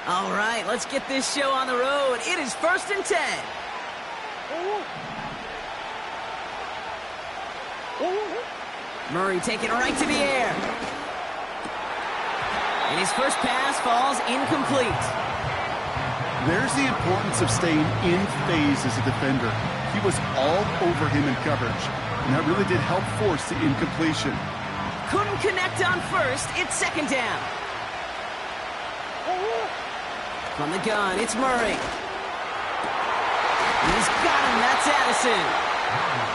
All right, let's get this show on the road. It is 1st and 10. Murray taking it right to the air. And his first pass falls incomplete. There's the importance of staying in phase as a defender. He was all over him in coverage, and that really did help force the incompletion. Couldn't connect on first. It's 2nd down. From the gun, it's Murray. He's got him. That's Addison.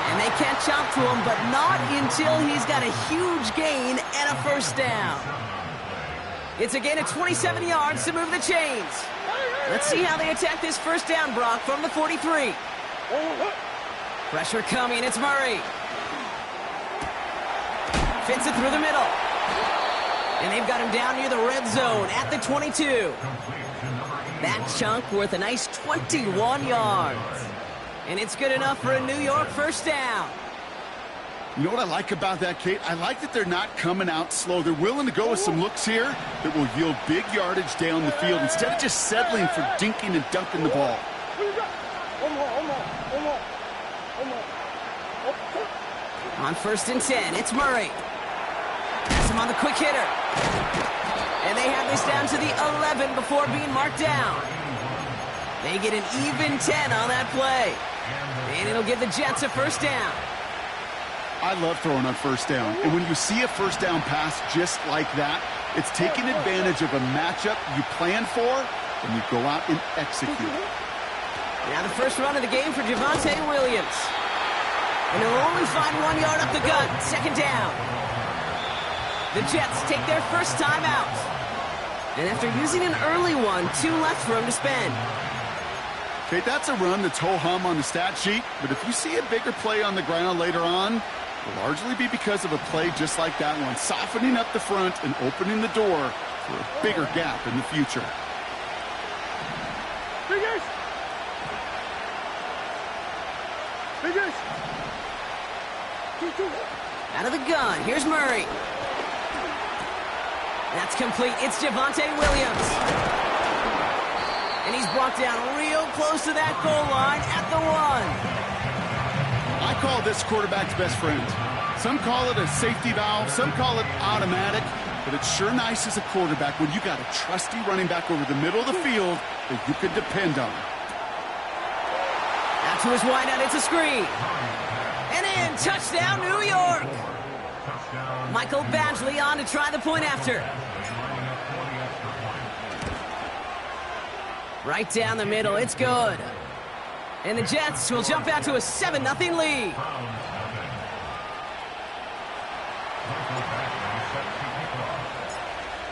And they can't chop to him, but not until he's got a huge gain and a 1st down. It's a gain of 27 yards to move the chains. Let's see how they attack this 1st down, Brock, from the 43. Pressure coming. It's Murray. Fits it through the middle. And they've got him down near the red zone at the 22. That chunk worth a nice 21 yards. And it's good enough for a New York 1st down. You know what I like about that, Kate? I like that they're not coming out slow. They're willing to go with some looks here that will yield big yardage down the field instead of just settling for dinking and dunking the ball. On 1st and 10, it's Murray. Has him on the quick hitter. And they have this down to the 11 before being marked down. They get an even 10 on that play. And it'll give the Jets a 1st down. I love throwing on 1st down. And when you see a 1st down pass just like that, it's taking advantage of a matchup you plan for, and you go out and execute. Now the first run of the game for Javonte Williams. And he'll only find 1 yard up the gut. 2nd down. The Jets take their first time out. And after using an early one, 2 left for him to spend. Okay, that's a run that's ho-hum on the stat sheet, but if you see a bigger play on the ground later on, it'll largely be because of a play just like that one, softening up the front and opening the door for a bigger gap in the future. Out of the gun, here's Murray. That's complete. It's Javonte Williams. And he's brought down real close to that goal line at the 1. I call this quarterback's best friend. Some call it a safety valve, some call it automatic, but it's sure nice as a quarterback when you got a trusty running back over the middle of the field that you can depend on. Out to his wideout, it's a screen. And in, touchdown, New York. Michael Badgley on to try the point after. Right down the middle, it's good. And the Jets will jump out to a 7-0 lead.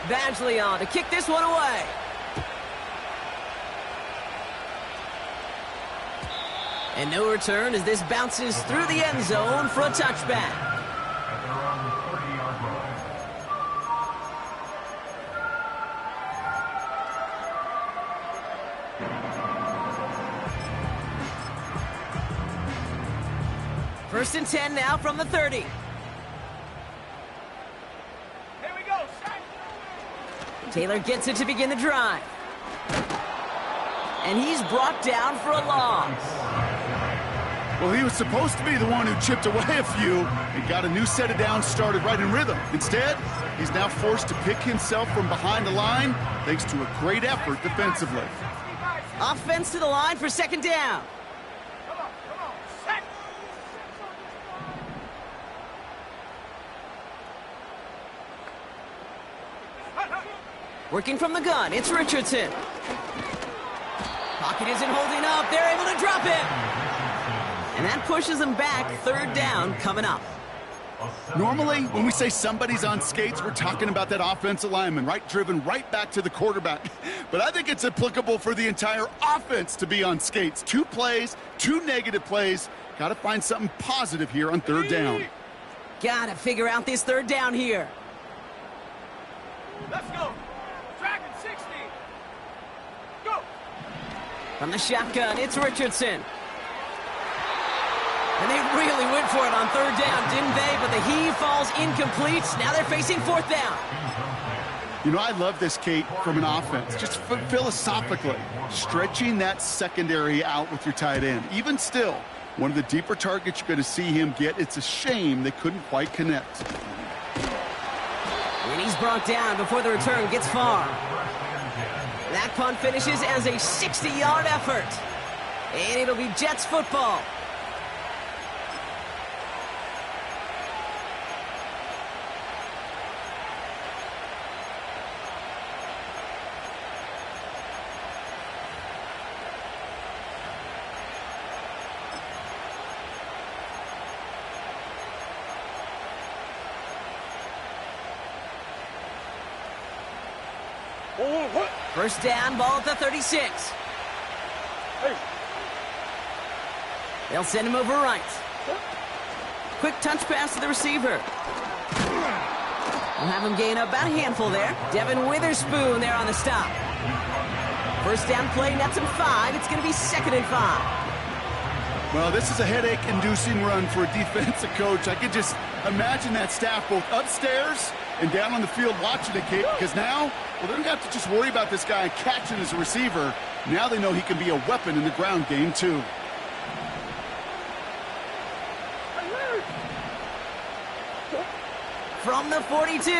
Badgley on to kick this one away. And no return as this bounces through the end zone for a touchback. First and 10 now from the 30. Here we go. Taylor gets it to begin the drive. And he's brought down for a loss. Well, he was supposed to be the one who chipped away a few and got a new set of downs started right in rhythm. Instead, he's now forced to pick himself from behind the line thanks to a great effort defensively. Offense to the line for 2nd down. Come on. Set. Working from the gun, it's Richardson. Pocket isn't holding up. They're able to drop it. And that pushes them back. 3rd down coming up. Normally, when we say somebody's on skates, we're talking about that offensive lineman, right? Driven right back to the quarterback. But I think it's applicable for the entire offense to be on skates. 2 plays, 2 negative plays. Got to find something positive here on 3rd down. Got to figure out this 3rd down here. Let's go. Dragon 60. Go. From the shotgun, it's Richardson. And they really went for it on 3rd down, didn't they? But the heave falls incomplete. Now they're facing 4th down. You know, I love this, Kate, from an offense. Just philosophically, stretching that secondary out with your tight end. Even still, one of the deeper targets you're going to see him get. It's a shame they couldn't quite connect. And he's brought down before the return gets far. That punt finishes as a 60-yard effort. And it'll be Jets football. First down, ball at the 36. Hey. They'll send him over right. Quick touch pass to the receiver. We'll have him gain about a handful there. Devin Witherspoon there on the stop. First down play, nets him 5. It's going to be 2nd and 5. Well, this is a headache-inducing run for a defensive coach. I could just imagine that staff both upstairs and down on the field watching it, Kate, because now, well, they don't have to just worry about this guy catching as a receiver. Now they know he can be a weapon in the ground game, too. From the 42.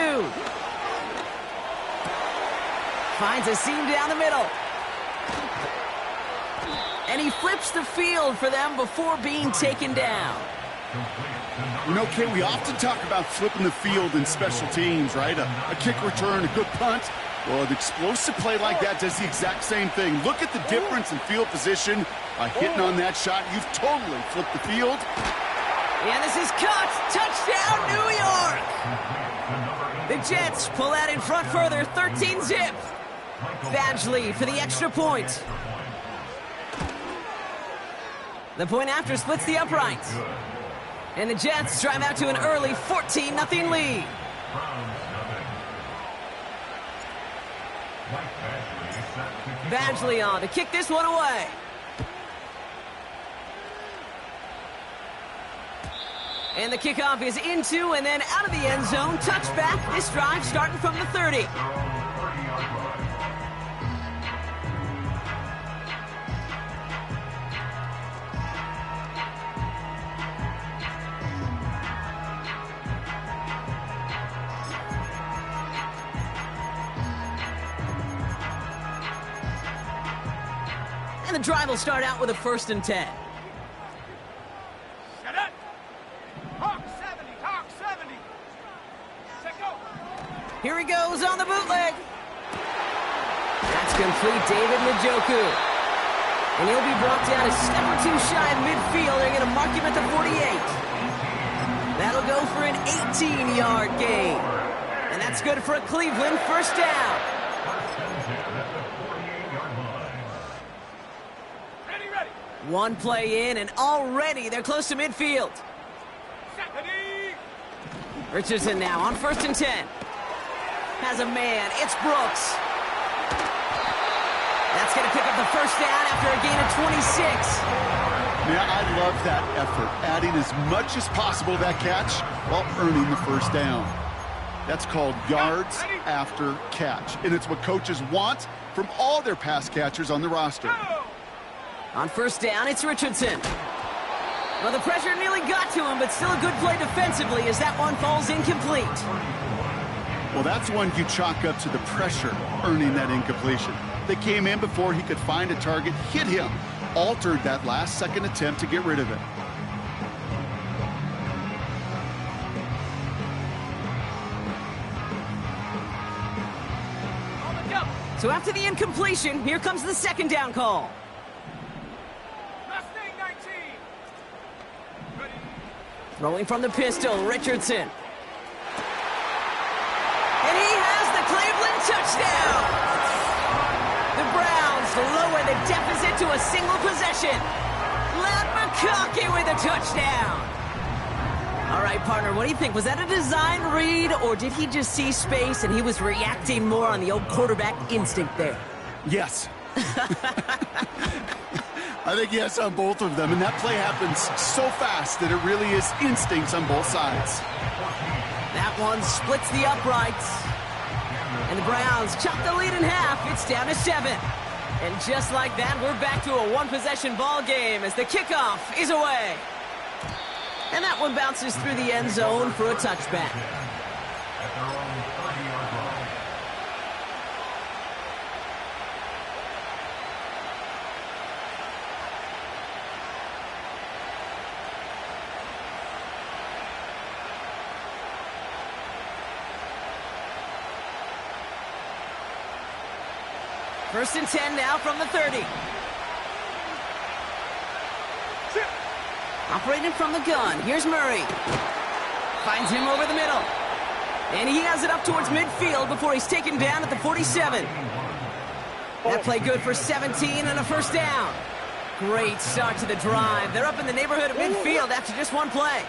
Finds a seam down the middle. And he flips the field for them before being taken down. You know, Kate, we often talk about flipping the field in special teams, right? A kick return, a good punt. Well, an explosive play like that does the exact same thing. Look at the difference in field position. By hitting on that shot, you've totally flipped the field. And this is caught. Touchdown, New York! The Jets pull out in front further, 13-zip. Badgley for the extra point. The point after splits the uprights. And the Jets drive out to an early 14-0 lead. Badgley on to kick this one away. And the kickoff is into and then out of the end zone. Touchback. This drive starting from the 30. And the drive will start out with a 1st and 10. Set up. Hawk 70. Hawk 70. Set go. Here he goes on the bootleg. That's complete, David Njoku. And he'll be brought down a step or 2 shy of midfield. They're going to mark him at the 48. That'll go for an 18-yard gain. And that's good for a Cleveland 1st down. Ready. One play in, and already they're close to midfield. Ready. Richardson now on 1st and 10. Has a man. It's Brooks. That's going to pick up the 1st down after a gain of 26. Man, I love that effort, adding as much as possible to that catch while earning the 1st down. That's called yards after catch, and it's what coaches want from all their pass catchers on the roster. Go. On 1st down, it's Richardson. Well, the pressure nearly got to him, but still a good play defensively as that one falls incomplete. Well, that's one you chalk up to the pressure earning that incompletion. They came in before he could find a target, hit him, altered that last-second attempt to get rid of it. On the jump. So after the incompletion, here comes the 2nd down call. Mustang 19. Ready. Throwing from the pistol, Richardson. And he has the Cleveland touchdown! The Browns lower the deficit to a single possession. Ladd McConkey with a touchdown. All right, partner, what do you think? Was that a design read, or did he just see space and he was reacting more on the old quarterback instinct there? Yes. I think yes on both of them, and that play happens so fast that it really is instincts on both sides. That one splits the uprights. And the Browns chop the lead in half. It's down to 7. And just like that, we're back to a one-possession ball game as the kickoff is away. And that one bounces through the end zone for a touchback. First and 10 now from the 30. Operating from the gun. Here's Murray. Finds him over the middle. And he has it up towards midfield before he's taken down at the 47. That play good for 17 and a first down. Great start to the drive. They're up in the neighborhood of midfield after just one play.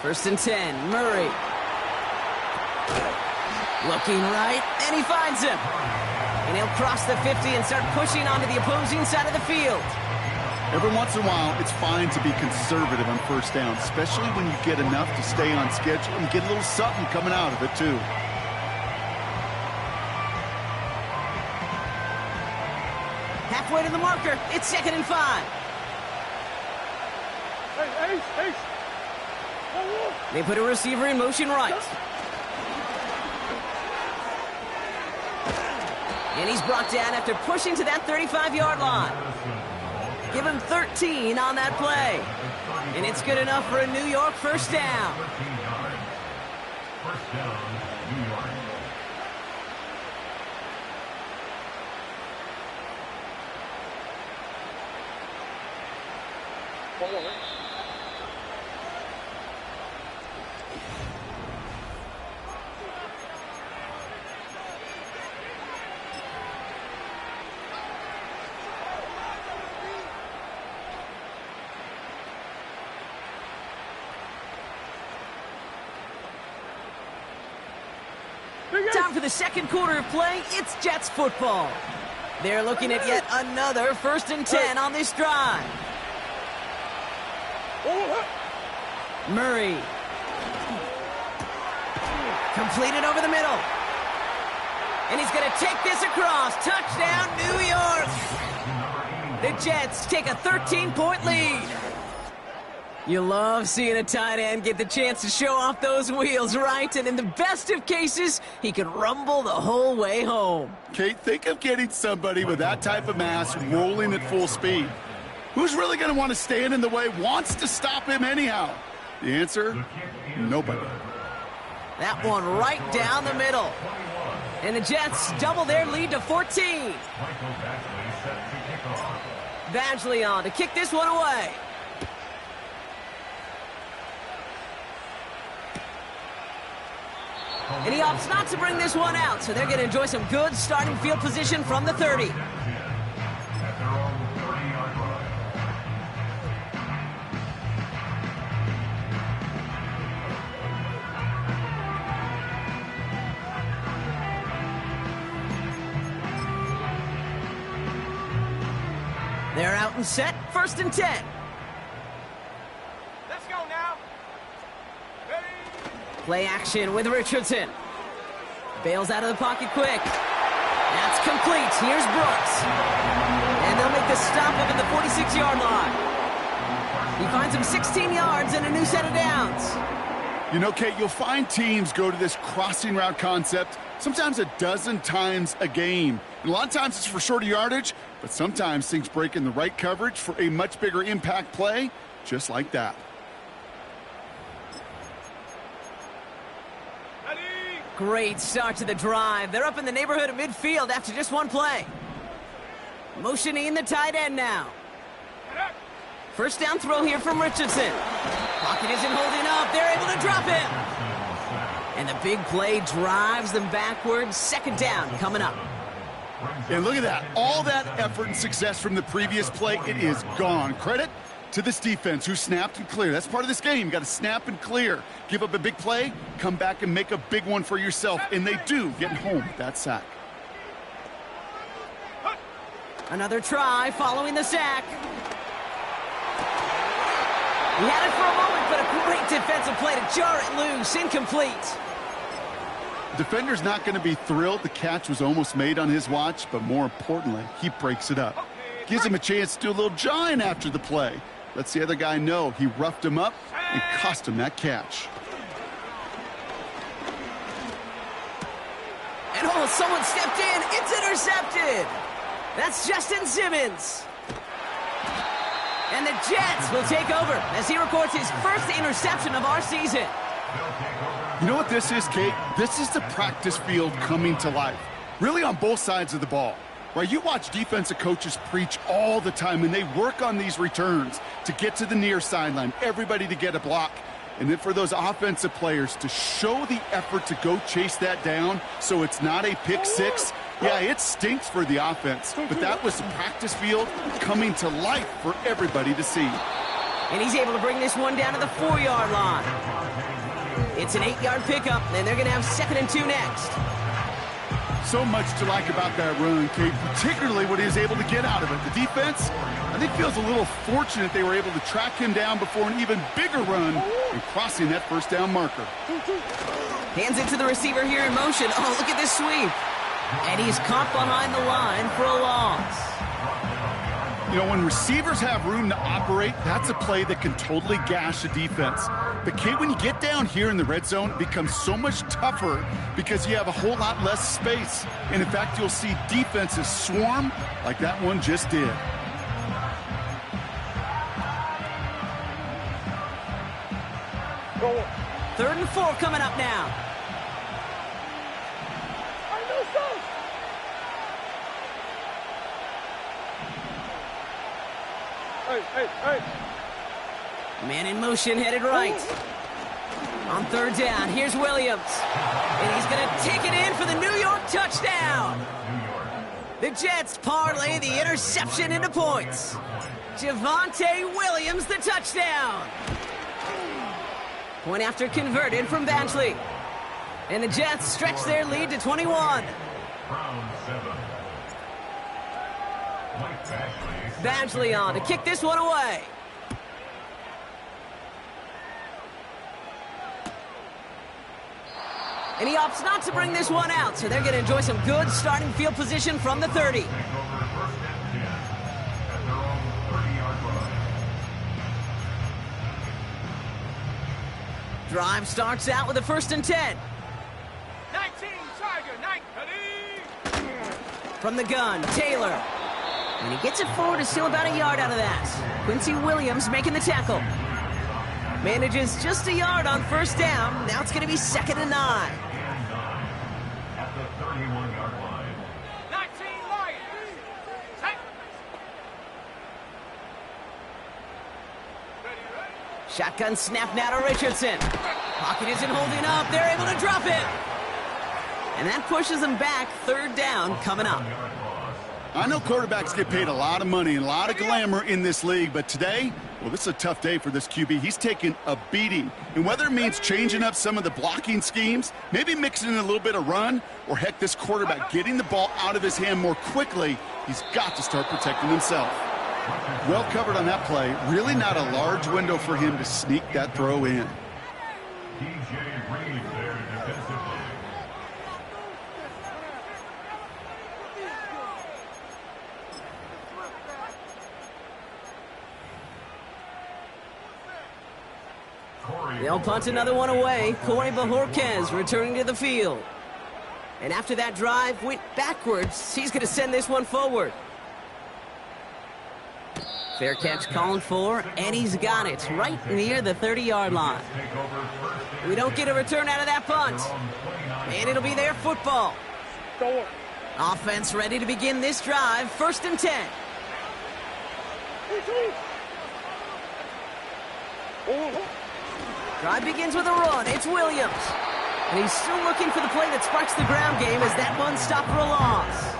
First and 10, Murray. Looking right, and he finds him. And he'll cross the 50 and start pushing onto the opposing side of the field. Every once in a while, it's fine to be conservative on first down, especially when you get enough to stay on schedule and get a little something coming out of it, too. Halfway to the marker, it's 2nd and 5. Hey. They put a receiver in motion right. And he's brought down after pushing to that 35-yard line. Give him 13 on that play. And it's good enough for a New York first down. First down, New York. Time for the second quarter of play. It's Jets football. They're looking at yet another 1st and 10 on this drive. Murray. Completed over the middle. And he's going to take this across. Touchdown, New York. The Jets take a 13-point lead. You love seeing a tight end get the chance to show off those wheels, right? And in the best of cases, he can rumble the whole way home. Kate, think of getting somebody with that type of mass rolling at full speed. Who's really going to want to stand in the way, wants to stop him anyhow? The answer, nobody. That one right down the middle. And the Jets double their lead to 14. Badgley on to kick this one away. And he opts not to bring this one out, so they're going to enjoy some good starting field position from the 30. They're out and set, 1st and 10. Let's go now. Ready? Play action with Richardson. Bails out of the pocket quick. That's complete. Here's Brooks. And they'll make the stop up at the 46-yard line. He finds him 16 yards and a new set of downs. You know, Kate, you'll find teams go to this crossing route concept sometimes a dozen times a game. And a lot of times it's for shorter yardage, but sometimes things break in the right coverage for a much bigger impact play, just like that. Great start to the drive. They're up in the neighborhood of midfield after just one play. Motioning the tight end now. First down throw here from Richardson. Pocket isn't holding up. They're able to drop him. And the big play drives them backwards. 2nd down coming up. And look at that. All that effort and success from the previous play, it is gone. Credit to this defense who snapped and cleared. That's part of this game. You got to snap and clear. Give up a big play, come back and make a big one for yourself. And they do, getting home with that sack. Another try following the sack. He had it for a moment, but a great defensive play to jar it loose. Incomplete. Defender's not going to be thrilled the catch was almost made on his watch, but more importantly, he breaks it up. Gives him a chance to do a little jawing after the play. Lets the other guy know he roughed him up and cost him that catch. And oh, someone stepped in. It's intercepted. That's Justin Simmons. And the Jets will take over as he records his first interception of our season. You know what this is, Kate? This is the practice field coming to life. Really on both sides of the ball. Right, you watch defensive coaches preach all the time, and they work on these returns to get to the near sideline, everybody to get a block. And then for those offensive players to show the effort to go chase that down so it's not a pick six, yeah, it stinks for the offense. But that was the practice field coming to life for everybody to see. And he's able to bring this one down to the 4-yard line. It's an 8-yard pickup, and they're going to have 2nd and 2 next. So much to like about that run, Kate, particularly what he was able to get out of it. The defense, I think, feels a little fortunate they were able to track him down before an even bigger run and crossing that first down marker. Hands it to the receiver here in motion. Oh, look at this sweep. And he's caught behind the line for a loss. You know, when receivers have room to operate, that's a play that can totally gash a defense. But, Kate, when you get down here in the red zone, it becomes so much tougher because you have a whole lot less space. And, in fact, you'll see defenses swarm like that one just did. Third and 4 coming up now. Hey. Man in motion, headed right. On 3rd down, here's Williams. And he's going to take it in for the New York touchdown. The Jets parlay the interception into points. Javonte Williams, the touchdown. Point after converted from Badgley. And the Jets stretch their lead to 21. Badgley on to kick this one away. And he opts not to bring this one out, so they're going to enjoy some good starting field position from the 30. Drive starts out with a 1st and 10. 19, Tiger, 19. From the gun, Taylor. And he gets it forward, is still about a yard out of that. Quincy Williams making the tackle. Manages just a yard on 1st down. Now it's going to be 2nd and 9. At the 31-yard line. 19, Lions. Shotgun snap now to Richardson. Pocket isn't holding up. They're able to drop it. And that pushes them back. 3rd down coming up. I know quarterbacks get paid a lot of money and a lot of glamour in this league, but today, well, this is a tough day for this QB. He's taking a beating. And whether it means changing up some of the blocking schemes, maybe mixing in a little bit of run, or heck, this quarterback getting the ball out of his hand more quickly, he's got to start protecting himself. Well covered on that play. Really not a large window for him to sneak that throw in. They'll punt another one away. Corey Bajorquez returning to the field. And after that drive went backwards, he's going to send this one forward. Fair catch calling for, and he's got it right near the 30-yard line. We don't get a return out of that punt. And it'll be their football. Offense ready to begin this drive. 1st and 10. Drive begins with a run. It's Williams. And he's still looking for the play that sparks the ground game as that one stopped for a loss.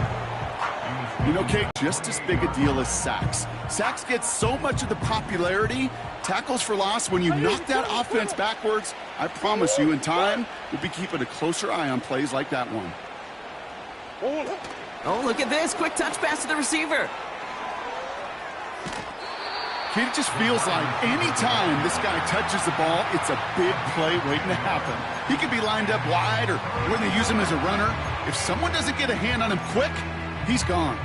You know, Kate, just as big a deal as sacks. Sacks get so much of the popularity. Tackles for loss, when you knock that offense backwards, I promise you in time, we'll be keeping a closer eye on plays like that one. Oh, look at this. Quick touch pass to the receiver. mean, it just feels like any time this guy touches the ball, it's a big play waiting to happen. He could be lined up wide or when they use him as a runner. If someone doesn't get a hand on him quick, he's gone.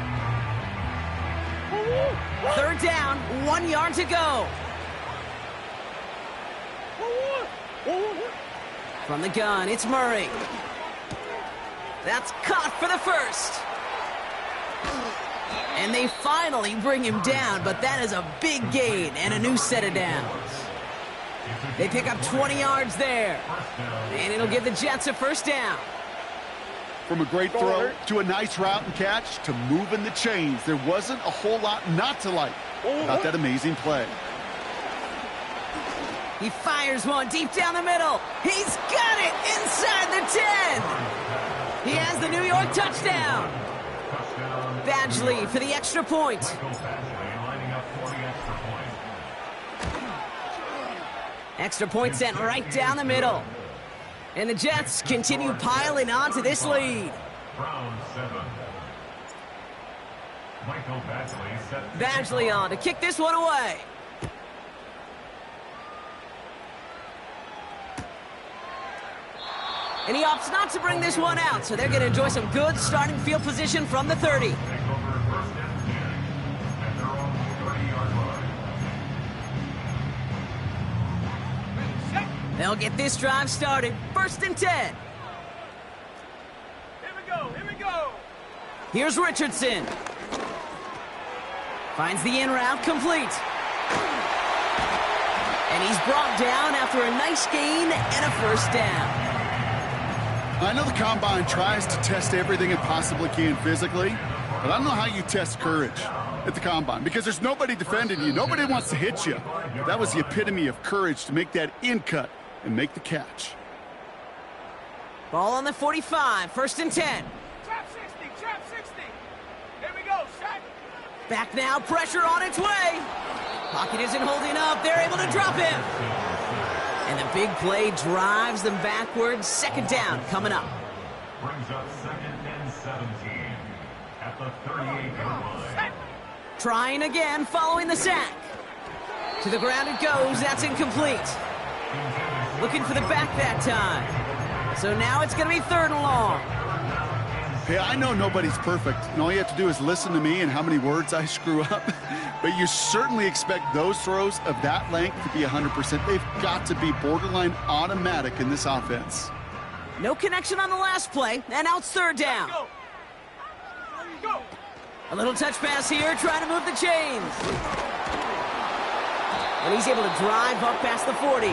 3rd down, 1 yard to go. From the gun, it's Murray. That's caught for the first. And they finally bring him down, but that is a big gain and a new set of downs. They pick up 20 yards there. And it'll give the Jets a 1st down. From a great throw to a nice route and catch to moving the chains, there wasn't a whole lot not to like about that amazing play. He fires one deep down the middle. He's got it inside the 10. He has the New York touchdown. Badgley for the extra point. Extra point sent right down the middle. And the Jets continue piling on to this lead. Badgley on to kick this one away. And he opts not to bring this one out, so they're going to enjoy some good starting field position from the 30. They'll get this drive started. 1st and 10. Here we go, here we go. Here's Richardson. Finds the in route complete. And he's brought down after a nice gain and a 1st down. I know the Combine tries to test everything it possibly can physically, but I don't know how you test courage at the Combine because there's nobody defending you. Nobody wants to hit you. That was the epitome of courage to make that in cut and make the catch. Ball on the 45, 1st and 10. Trap 60, trap 60. Here we go, shot. Back now, pressure on its way. Pocket isn't holding up. They're able to drop him. And the big play drives them backwards. 2nd down coming up. Brings up 2nd and 17 at the 38-yard line. Trying again following the sack. To the ground it goes. That's incomplete. Looking for the back that time. So now it's going to be 3rd and long. Hey, I know nobody's perfect, and all you have to do is listen to me and how many words I screw up. But you certainly expect those throws of that length to be 100%. They've got to be borderline automatic in this offense. No connection on the last play, and now it's 3rd down. Go. Go. A little touch pass here, trying to move the chains. And he's able to drive up past the 40.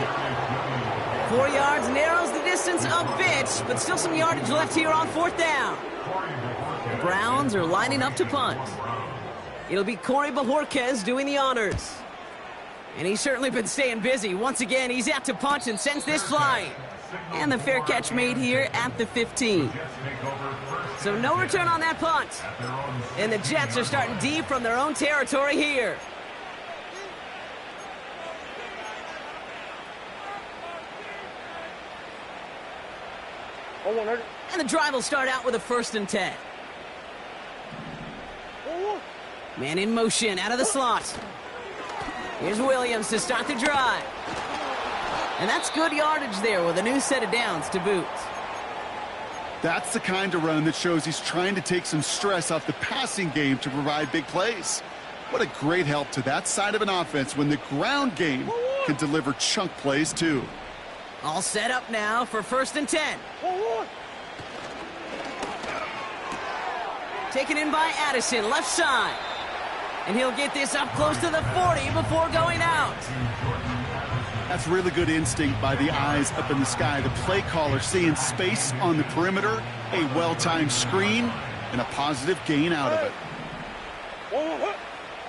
4 yards, narrows the distance a bit, but still some yardage left here on 4th down. The Browns are lining up to punt. It'll be Corey Bajorquez doing the honors. And he's certainly been staying busy. Once again, he's out to punch and sends this flying. And the fair catch made here at the 15. So no return on that punt. And the Jets are starting deep from their own territory here. And the drive will start out with a 1st and 10. Man in motion out of the slot. Here's Williams to start the drive. And that's good yardage there with a new set of downs to boot. That's the kind of run that shows he's trying to take some stress off the passing game to provide big plays. What a great help to that side of an offense when the ground game can deliver chunk plays too. All set up now for 1st and 10. Taken in by Addison, left side. And he'll get this up close to the 40 before going out. That's really good instinct by the eyes up in the sky. The play caller seeing space on the perimeter, a well-timed screen, and a positive gain out of it.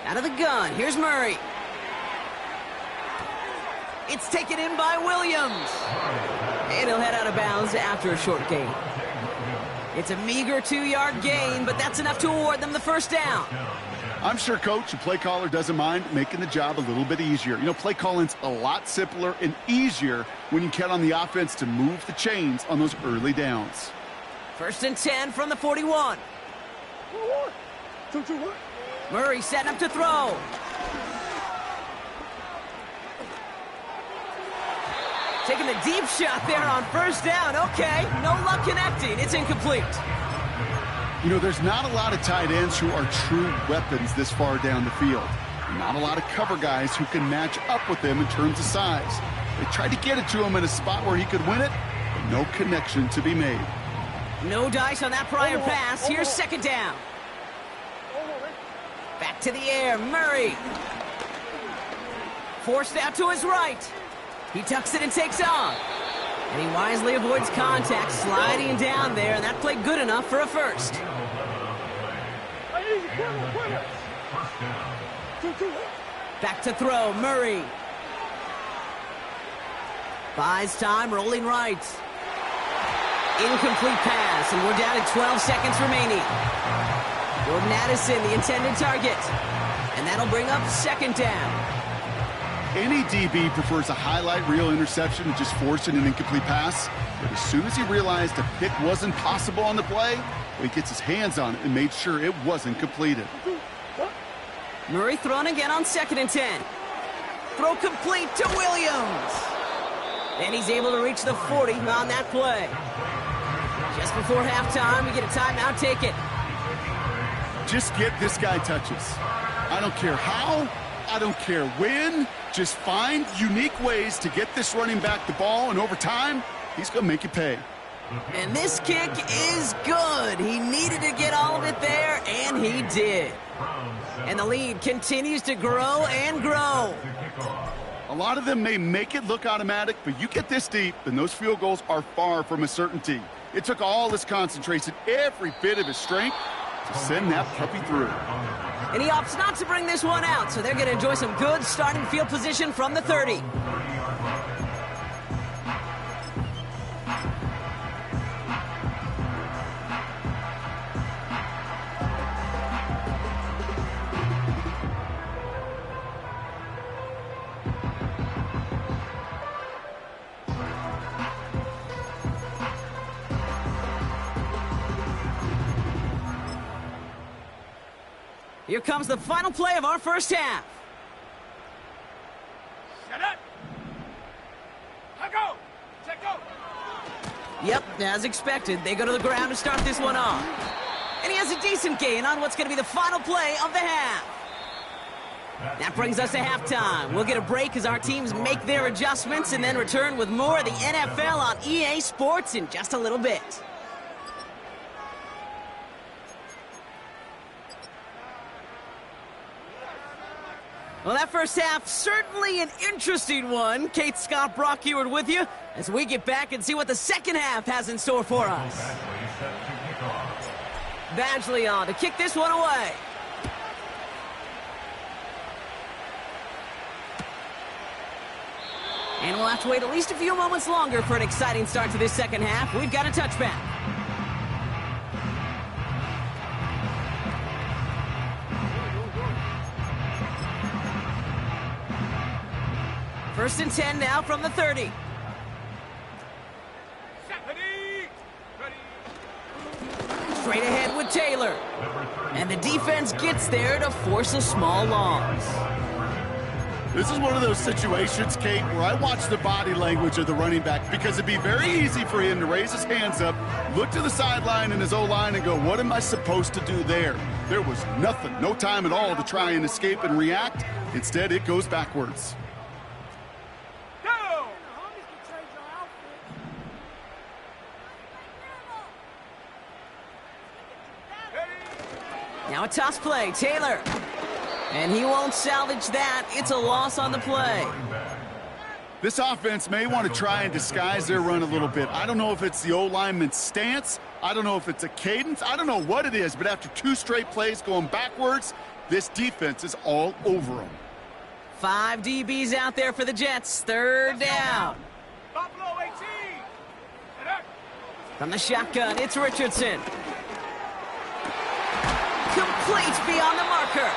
Out of the gun, here's Murray. It's taken in by Williams. And he'll head out of bounds after a short gain. It's a meager 2-yard gain, but that's enough to award them the 1st down. I'm sure coach and play caller doesn't mind making the job a little bit easier. You know, play calling's a lot simpler and easier when you count on the offense to move the chains on those early downs. 1st and 10 from the 41. Murray setting up to throw. Taking the deep shot there on first down. Okay, no luck connecting. It's incomplete. You know, there's not a lot of tight ends who are true weapons this far down the field. Not a lot of cover guys who can match up with him in terms of size. They tried to get it to him in a spot where he could win it, but no connection to be made. No dice on that prior pass. Here's second down. Back to the air, Murray. Forced out to his right. He tucks it and takes off. And he wisely avoids contact, sliding down there, and that played good enough for a first. Back to throw, Murray. Buys time, rolling right. Incomplete pass, and we're down to 12 seconds remaining. Jordan Addison, the intended target. And that'll bring up second down. Any DB prefers a highlight reel interception to just forcing an incomplete pass. But as soon as he realized a pick wasn't possible on the play, he gets his hands on it and made sure it wasn't completed. Murray thrown again on 2nd and 10. Throw complete to Williams. And he's able to reach the 40 on that play. Just before halftime, we get a timeout. Take it. Just get this guy touches. I don't care how, I don't care when. Just find unique ways to get this running back the ball, and over time, he's going to make you pay. And this kick is good. He needed to get all of it there, and he did. And the lead continues to grow and grow. A lot of them may make it look automatic, but you get this deep, and those field goals are far from a certainty. It took all his concentration, every bit of his strength, to send that puppy through. And he opts not to bring this one out, so they're going to enjoy some good starting field position from the 30. Here comes the final play of our first half. Set up. Go. Check go. Yep, as expected, they go to the ground to start this one off. And he has a decent gain on what's going to be the final play of the half. That brings us to halftime. We'll get a break as our teams make their adjustments and then return with more of the NFL on EA Sports in just a little bit. Well, that first half, certainly an interesting one. Kate Scott, Brock Ewart with you as we get back and see what the second half has in store for us. Badgley on to kick this one away. And we'll have to wait at least a few moments longer for an exciting start to this second half. We've got a touchback. First and 10 now from the 30. Straight ahead with Taylor. And the defense gets there to force a small loss. This is one of those situations, Kate, where I watch the body language of the running back because it'd be very easy for him to raise his hands up, look to the sideline in his O-line and go, what am I supposed to do there? There was nothing, no time at all to try and escape and react. Instead, it goes backwards. Now a toss play, Taylor. And he won't salvage that. It's a loss on the play. This offense may want to try and disguise their run a little bit. I don't know if it's the O-lineman's stance. I don't know if it's a cadence. I don't know what it is, but after 2 straight plays going backwards, this defense is all over them. 5 DBs out there for the Jets. Third down. Buffalo 18. From the shotgun, it's Richardson. Complete beyond the marker.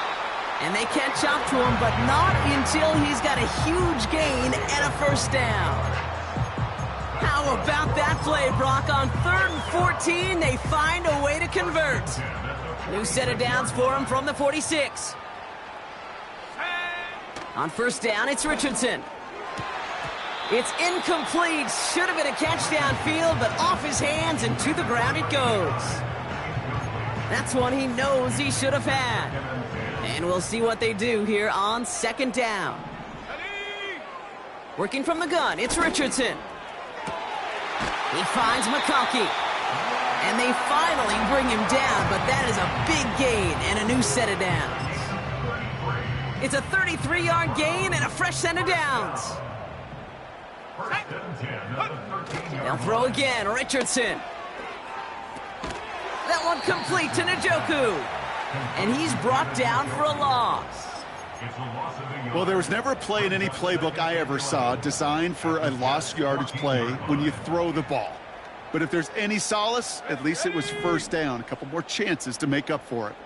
And they catch up to him, but not until he's got a huge gain and a first down. How about that play, Brock? On 3rd and 14, they find a way to convert. New set of downs for him from the 46. On first down, it's Richardson. It's incomplete. Should have been a catch downfield, but off his hands and to the ground it goes. That's one he knows he should have had. And we'll see what they do here on second down. Working from the gun, it's Richardson. He finds McConkey. And they finally bring him down, but that is a big gain and a new set of downs. It's a 33-yard gain and a fresh set of downs. They'll throw again, Richardson. That one complete to Njoku. And he's brought down for a loss. Well, there was never a play in any playbook I ever saw designed for a lost yardage play when you throw the ball. But if there's any solace, at least it was first down. A couple more chances to make up for it.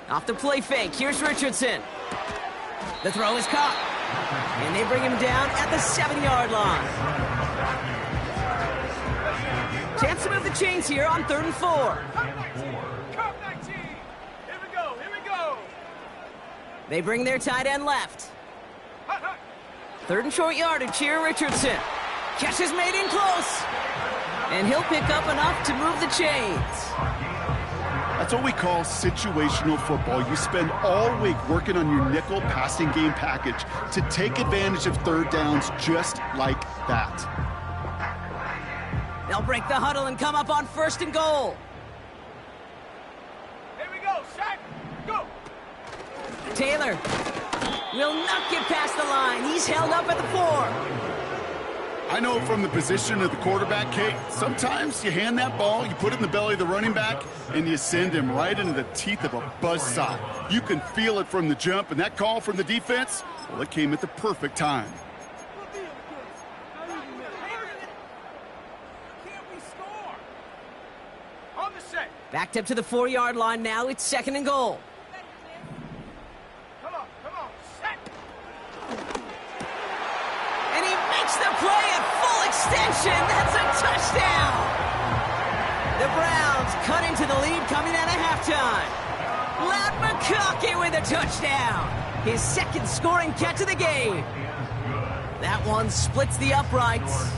Off the play fake, here's Richardson. The throw is caught. And they bring him down at the 7-yard line. Chance to move the chains here on 3rd and 4. They bring their tight end left. 3rd and short yardage here, Richardson. Catch is made in close. And he'll pick up enough to move the chains. That's what we call situational football. You spend all week working on your nickel passing game package to take advantage of third downs just like that. They'll break the huddle and come up on 1st and goal. Here we go, Shaq. Go. Taylor will not get past the line. He's held up at the 4. I know from the position of the quarterback, Kate, sometimes you hand that ball, you put it in the belly of the running back, and you send him right into the teeth of a buzzsaw. You can feel it from the jump, and that call from the defense, well, it came at the perfect time. On the set. Backed up to the 4-yard line now. It's 2nd and goal. Come on, set. And he makes the play at full extension. That's a touchdown. The Browns cut into the lead coming out of halftime. Loud McConkey with a touchdown. His 2nd scoring catch of the game. That one splits the uprights.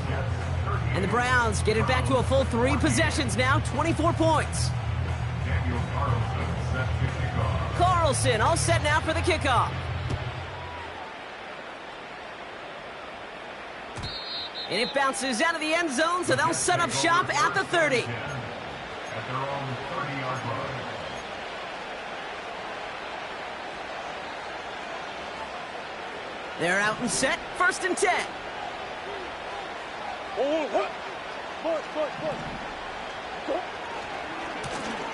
And the Browns get it back to a full 3 possessions now, 24 points. Carlson all set now for the kickoff. And it bounces out of the end zone, so they'll set up shop at the 30. At their own 30-yard line. They're out and set, 1st and 10.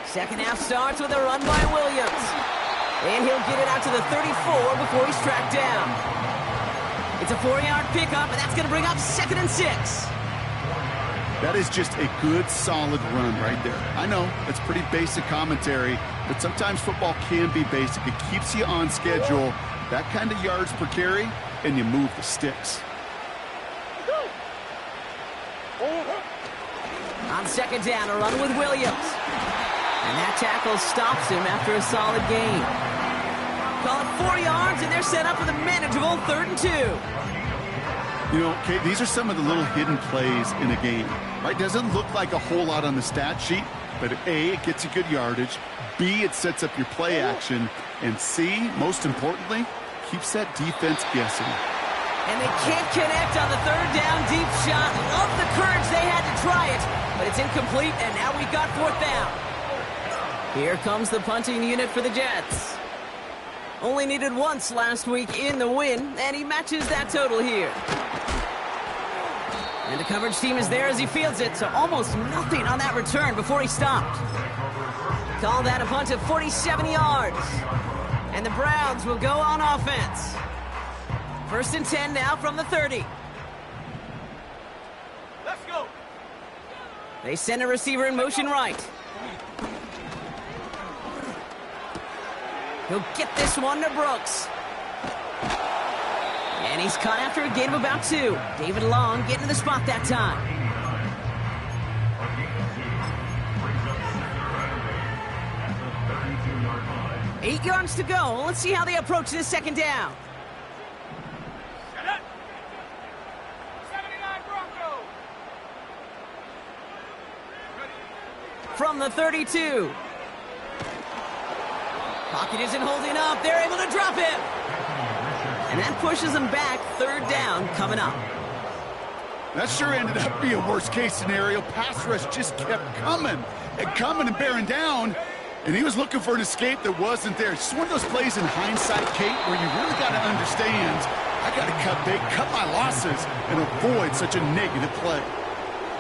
Second half starts with a run by Williams. And he'll get it out to the 34 before he's tracked down. It's a 4-yard pickup, and that's going to bring up 2nd and 6. That is just a good, solid run right there. I know, it's pretty basic commentary, but sometimes football can be basic. It keeps you on schedule, that kind of yards per carry, and you move the sticks. On 2nd down, a run with Williams. And that tackle stops him after a solid gain. Call it 4 yards, and they're set up with a manageable 3rd and 2. You know, Kate, these are some of the little hidden plays in a game, right? Doesn't look like a whole lot on the stat sheet, but A, it gets you good yardage, B, it sets up your play action, and C, most importantly, keeps that defense guessing. And they can't connect on the 3rd down deep shot. Love the courage they had to try it, but it's incomplete, and now we've got 4th down. Here comes the punting unit for the Jets. Only needed once last week in the win, and he matches that total here. And the coverage team is there as he fields it, so almost nothing on that return before he stopped. Call that a punt of 47 yards. And the Browns will go on offense. 1st and 10 now from the 30. Let's go. They send a receiver in motion right. He'll get this one to Brooks. And he's caught after a gain of about 2. David Long getting to the spot that time. At the 32-yard line. 8 yards to go. Let's see how they approach this 2nd down. from the 32. Pocket isn't holding up. They're able to drop him. And that pushes them back. Third down coming up. That sure ended up being a worst-case scenario. Pass rush just kept coming and bearing down. And he was looking for an escape that wasn't there. It's just one of those plays in hindsight, Kate, where you really got to understand, I got to cut big, cut my losses, and avoid such a negative play.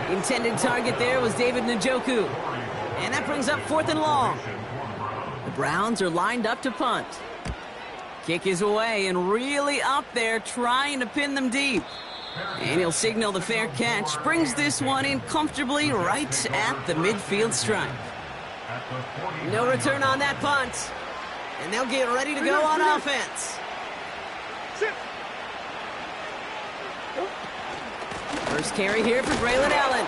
Intended target there was David Njoku. And that brings up 4th and long. The Browns are lined up to punt. Kick is away and really up there trying to pin them deep. And he'll signal the fair catch. Brings this one in comfortably right at the midfield stripe. No return on that punt. And they'll get ready to go on offense. First carry here for Braylon Allen.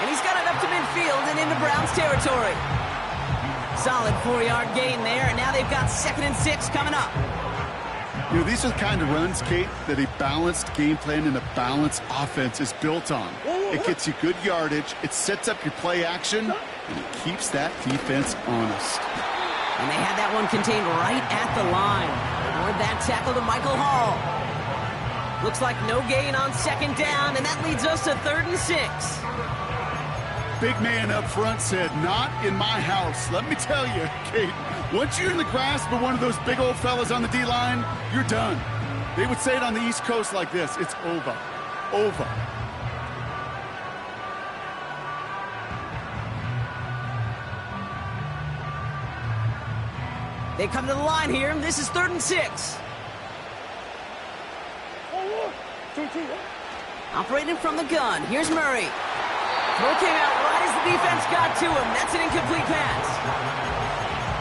And he's got it up to midfield and into Browns territory. Solid 4-yard gain there, and now they've got 2nd and 6 coming up. You know, these are the kind of runs, Kate, that a balanced game plan and a balanced offense is built on. It gets you good yardage, it sets up your play action, and it keeps that defense honest. And they had that one contained right at the line. Toward that tackle to Michael Hall. Looks like no gain on 2nd down, and that leads us to 3rd and 6. Big man up front said, not in my house. Let me tell you, Kate, once you're in the grasp of one of those big old fellas on the D-line, you're done. They would say it on the East Coast like this, it's over. Over. They come to the line here, and this is 3rd and 6. Operating from the gun, here's Murray. Throw came out right as the defense got to him. That's an incomplete pass.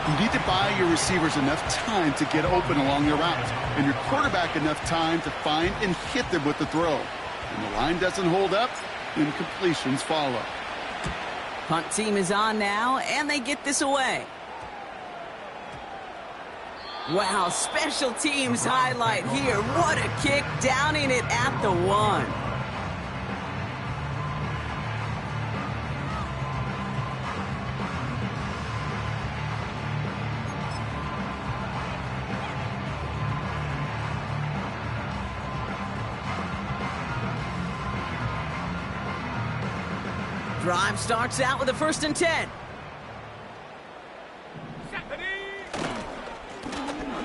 You need to buy your receivers enough time to get open along their route, and your quarterback enough time to find and hit them with the throw. When the line doesn't hold up, incompletions follow. Punt team is on now, and they get this away. Wow, special teams highlight here. What a kick, downing it at the 1. Drive starts out with a 1st and 10.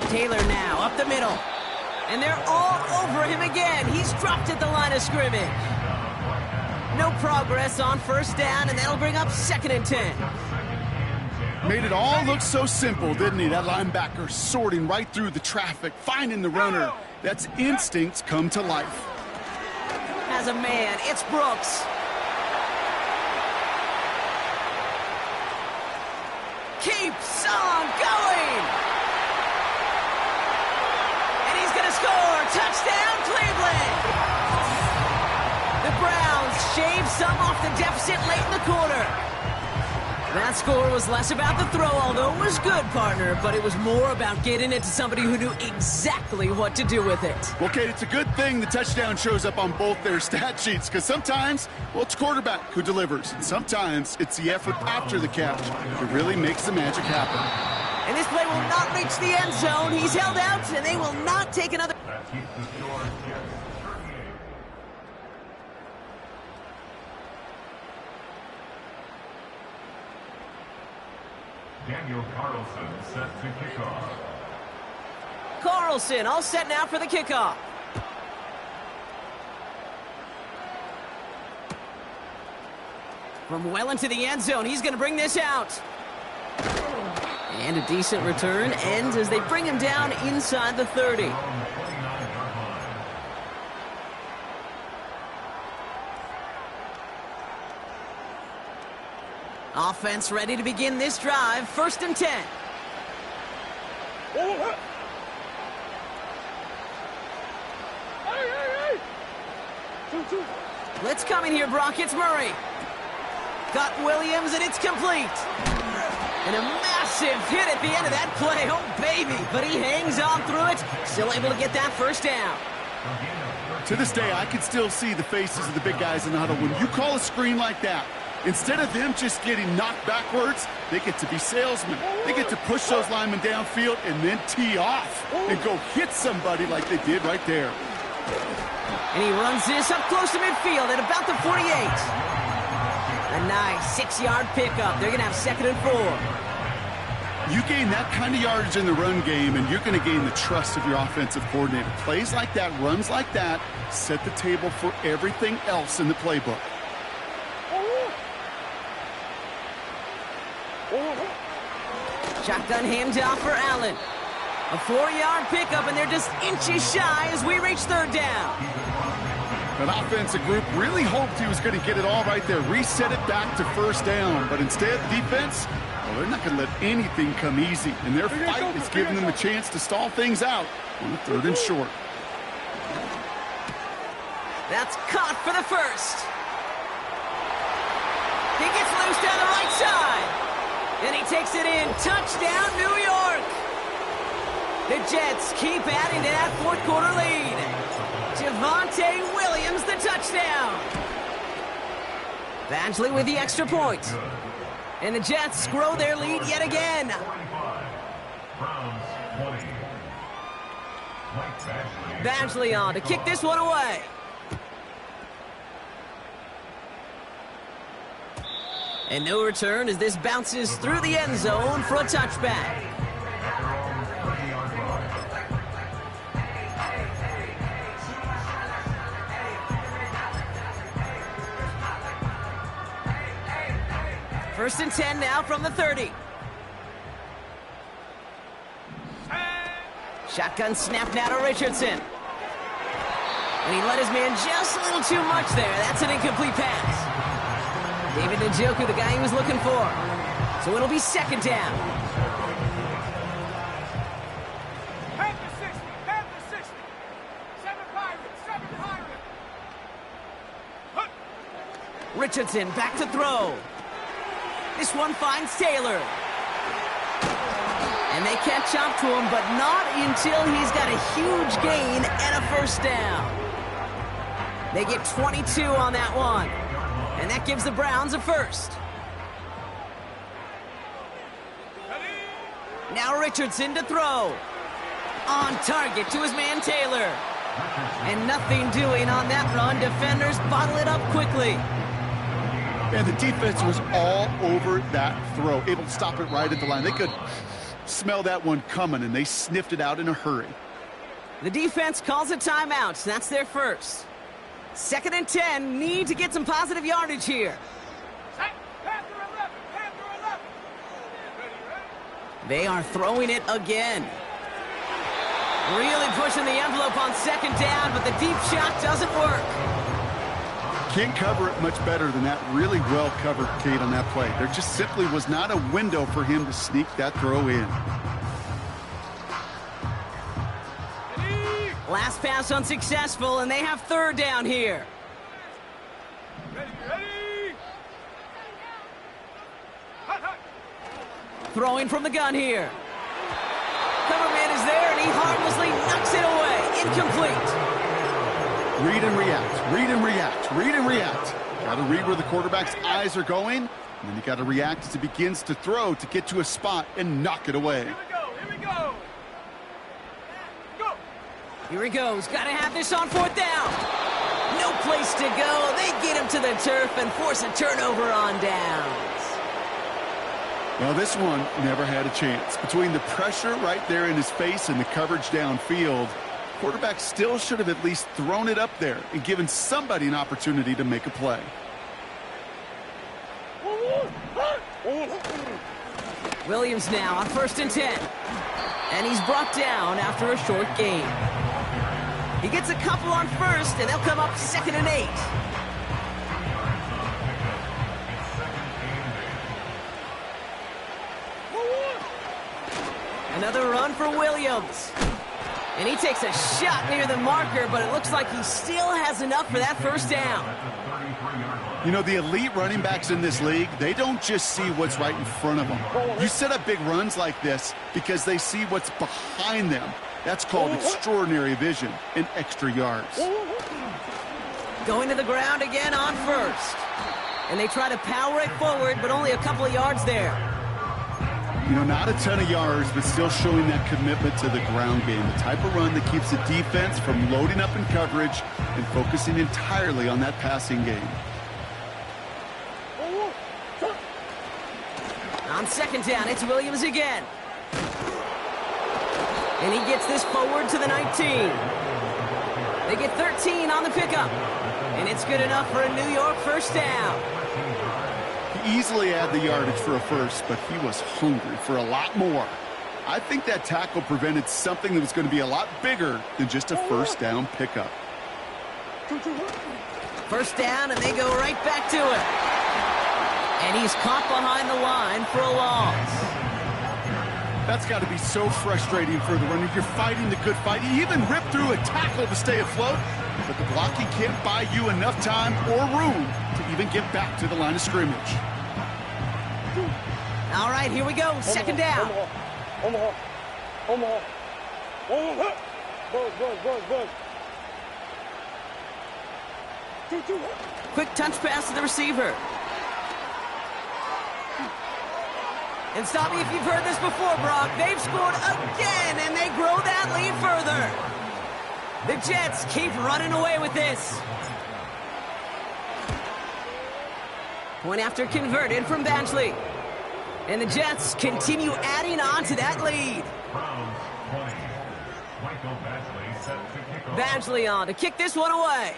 Taylor now up the middle. And they're all over him again. He's dropped at the line of scrimmage. No progress on 1st down, and that'll bring up 2nd and 10. Made it all look so simple, didn't he? That linebacker sorting right through the traffic, finding the runner. That's instincts come to life. As a man, it's Brooks. Keeps on going. And he's going to score. Touchdown, Cleveland. The Browns shave some off the deficit late in the quarter. That score was less about the throw, although it was good, partner, but it was more about getting it to somebody who knew exactly what to do with it. Well, Kate, it's a good thing the touchdown shows up on both their stat sheets, because sometimes, well, it's quarterback who delivers, and sometimes it's the effort after the catch that really makes the magic happen. And this play will not reach the end zone. He's held out, and they will not take another. That keeps the score just 38. Daniel Carlson set to kickoff. Carlson all set now for the kickoff. From well into the end zone, he's going to bring this out. And a decent return ends as they bring him down inside the 30. Offense ready to begin this drive. 1st and 10. Blitz coming here, Brock. It's Murray. Got Williams, and it's complete. And a massive hit at the end of that play. Oh, baby. But he hangs on through it. Still able to get that 1st down. To this day, I can still see the faces of the big guys in the huddle. When you call a screen like that, Instead of them just getting knocked backwards, they get to be salesmen. They get to push those linemen downfield and then tee off and go hit somebody like they did right there. And he runs this up close to midfield at about the 48. A nice 6-yard pickup. They're going to have 2nd and 4. You gain that kind of yardage in the run game, and you're going to gain the trust of your offensive coordinator. Plays like that, runs like that, set the table for everything else in the playbook. Shotgun handoff for Allen. A 4-yard pickup, and they're just inches shy as we reach 3rd down. An offensive group really hoped he was going to get it all right there, reset it back to 1st down. But instead, the defense, well, they're not going to let anything come easy. And their fight is giving them a chance to stall things out on the 3rd and short. That's caught for the 1st. He gets loose down the right side. And he takes it in. Touchdown, New York. The Jets keep adding to that 4th quarter lead. Javonte Williams, the touchdown. Badgley with the extra point. And the Jets grow their lead yet again. Badgley on to kick this one away. And no return as this bounces through the end zone for a touchback. First and 10 now from the 30. Shotgun snap now to Richardson. And he let his man just a little too much there. That's an incomplete pass. David Njoku, the guy he was looking for. So it'll be 2nd down. Panther 60, Panther 60. 7 Pirates, 7 Pirates. Richardson back to throw. This one finds Taylor. And they catch up to him, but not until he's got a huge gain and a 1st down. They get 22 on that one. And that gives the Browns a 1st. Now Richardson to throw. On target to his man Taylor. And nothing doing on that run. Defenders bottle it up quickly. And the defense was all over that throw, able to stop it right at the line. They could smell that one coming, and they sniffed it out in a hurry. The defense calls a timeout. That's their 1st. 2nd and 10. Need to get some positive yardage here. Panther 11, Panther 11. They are throwing it again. Really pushing the envelope on 2nd down, but the deep shot doesn't work. Can't cover it much better than that. Really well covered, Kate, on that play. There just simply was not a window for him to sneak that throw in. Last pass unsuccessful, and they have 3rd down here. Ready, ready. Hut, hut. Throwing from the gun here. Coverman is there, and he harmlessly knocks it away. Incomplete. Read and react, read and react, read and react. Got to read where the quarterback's eyes are going, and then you got to react as he begins to throw to get to a spot and knock it away. Here we go, here we go. Go. Here he goes. Got to have this on 4th down. No place to go. They get him to the turf and force a turnover on downs. Well, this one never had a chance. Between the pressure right there in his face and the coverage downfield, quarterback still should have at least thrown it up there and given somebody an opportunity to make a play. Williams now on 1st and 10. And he's brought down after a short gain. He gets a couple on 1st, and they'll come up 2nd and 8. Another run for Williams. And he takes a shot near the marker, but it looks like he still has enough for that 1st down. You know, the elite running backs in this league, they don't just see what's right in front of them. You set up big runs like this because they see what's behind them. That's called extraordinary vision and extra yards. Going to the ground again on 1st. And they try to power it forward, but only a couple of yards there. You know, not a ton of yards, but still showing that commitment to the ground game. The type of run that keeps the defense from loading up in coverage and focusing entirely on that passing game. On second down, it's Williams again. And he gets this forward to the 19. They get 13 on the pickup. And it's good enough for a New York first down. He easily had the yardage for a first, but he was hungry for a lot more. I think that tackle prevented something that was going to be a lot bigger than just a first down pickup. First down, and they go right back to it. And he's caught behind the line for a loss. That's got to be so frustrating for the runner. You're fighting the good fight. He even ripped through a tackle to stay afloat, but the blocking can't buy you enough time or room to even get back to the line of scrimmage. All right, here we go. Second down. Quick touch pass to the receiver. And stop me if you've heard this before, Brock. They've scored again, and they grow that lead further. The Jets keep running away with this. Point after converted from Badgley. And the Jets continue adding on to that lead. Badgley on to kick this one away.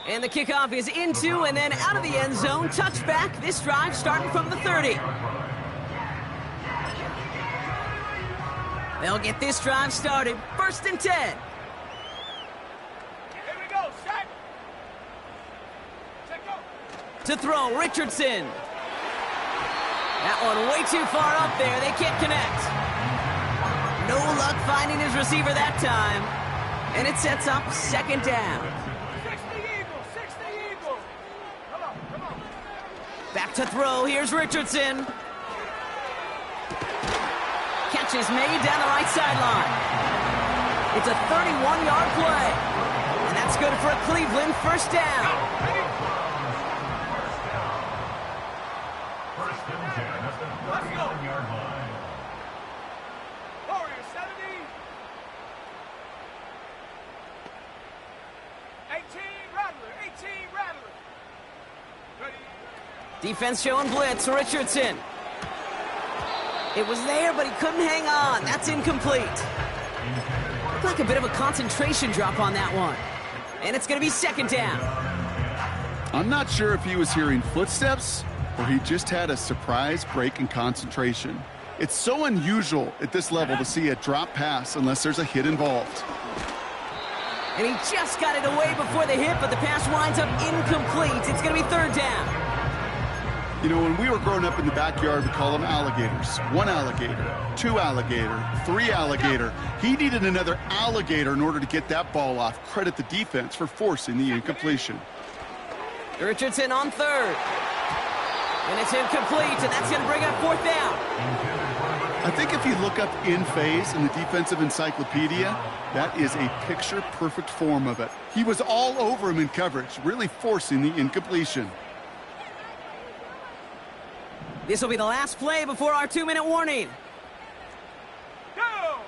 And the kickoff is into and then out of the end zone. Touchback. This drive starting from the 30. They'll get this drive started. First and 10. Here we go, set. Set, go. To throw, Richardson. That one way too far up there. They can't connect. No luck finding his receiver that time. And it sets up second down. 60 Eagles. Come on. Back to throw. Here's Richardson. Catch is made down the right sideline. It's a 31-yard play. And that's good for a Cleveland first down. First and 10 at the 31-yard line. Warriors 70. 18 Rattler. Ready. Defense showing blitz. Richardson. It was there, but he couldn't hang on. That's incomplete. Looked like a bit of a concentration drop on that one. And it's going to be second down. I'm not sure if he was hearing footsteps or he just had a surprise break in concentration. It's so unusual at this level to see a drop pass unless there's a hit involved. And he just got it away before the hit, but the pass winds up incomplete. It's going to be third down. You know, when we were growing up in the backyard, we call them alligators. 1 alligator, 2 alligator, 3 alligator. He needed another alligator in order to get that ball off. Credit the defense for forcing the incompletion. Richardson on third. And it's incomplete, and that's going to bring up fourth down. I think if you look up in phase in the defensive encyclopedia, that is a picture-perfect form of it. He was all over him in coverage, really forcing the incompletion. This will be the last play before our 2-minute warning. Go.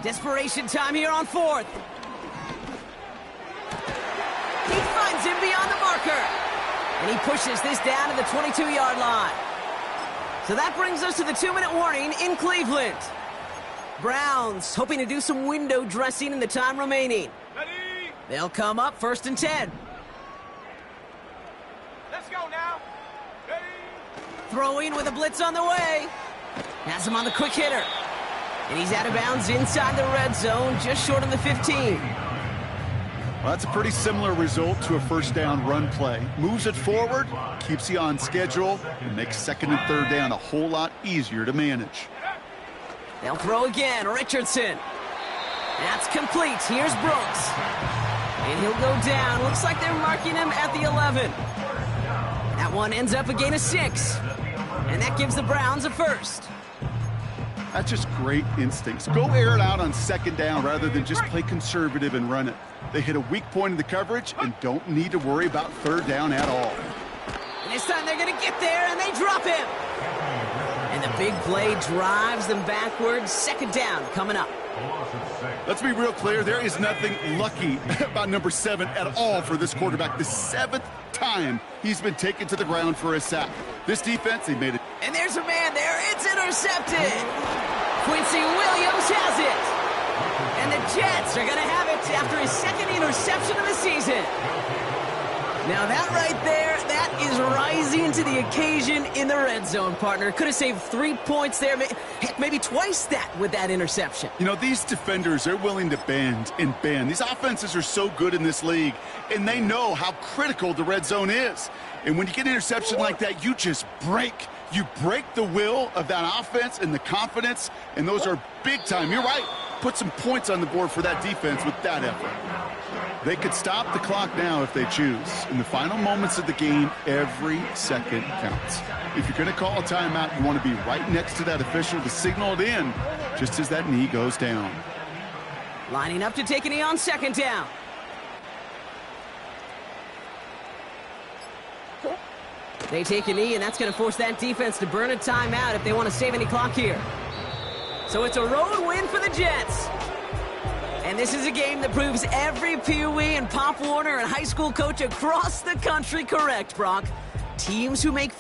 Desperation time here on fourth. He finds him beyond the marker. And he pushes this down to the 22-yard line. So that brings us to the 2-minute warning in Cleveland. Browns hoping to do some window dressing in the time remaining. Ready. They'll come up first and 10. Let's go now. Ready. Throwing with a blitz on the way. Has him on the quick hitter. And he's out of bounds inside the red zone, just short of the 15. Well, that's a pretty similar result to a first down run play. Moves it forward, keeps you on schedule, and makes second and third down a whole lot easier to manage. They'll throw again, Richardson. That's complete. Here's Brooks. And he'll go down. Looks like they're marking him at the 11. That one ends up a gain of 6. And that gives the Browns a first. That's just great instincts. Go air it out on second down rather than just play conservative and run it. They hit a weak point in the coverage and don't need to worry about third down at all. And this time they're going to get there, and they drop him. And the big play drives them backwards. Second down coming up. Let's be real clear. There is nothing lucky about number 7 at all for this quarterback. The 7th time he's been taken to the ground for a sack. This defense, they made it. And there's a man there. It's intercepted. Quincy Williams has it. And the Jets are going to have it after his second interception of the season. Now that right there, that is rising to the occasion in the red zone, partner. Could have saved 3 points there, heck, maybe twice that with that interception. You know, these defenders, they're willing to bend and bend. These offenses are so good in this league, and they know how critical the red zone is. And when you get an interception like that, you just break. You break the will of that offense and the confidence, and those are big time. You're right. Put some points on the board for that defense with that effort. They could stop the clock now if they choose. In the final moments of the game, every second counts. If you're going to call a timeout, you want to be right next to that official to signal it in just as that knee goes down. Lining up to take a knee on second down. They take a knee, and that's going to force that defense to burn a timeout if they want to save any clock here. So it's a road win for the Jets. And this is a game that proves every Pee Wee and Pop Warner and high school coach across the country correct, Brock. Teams who make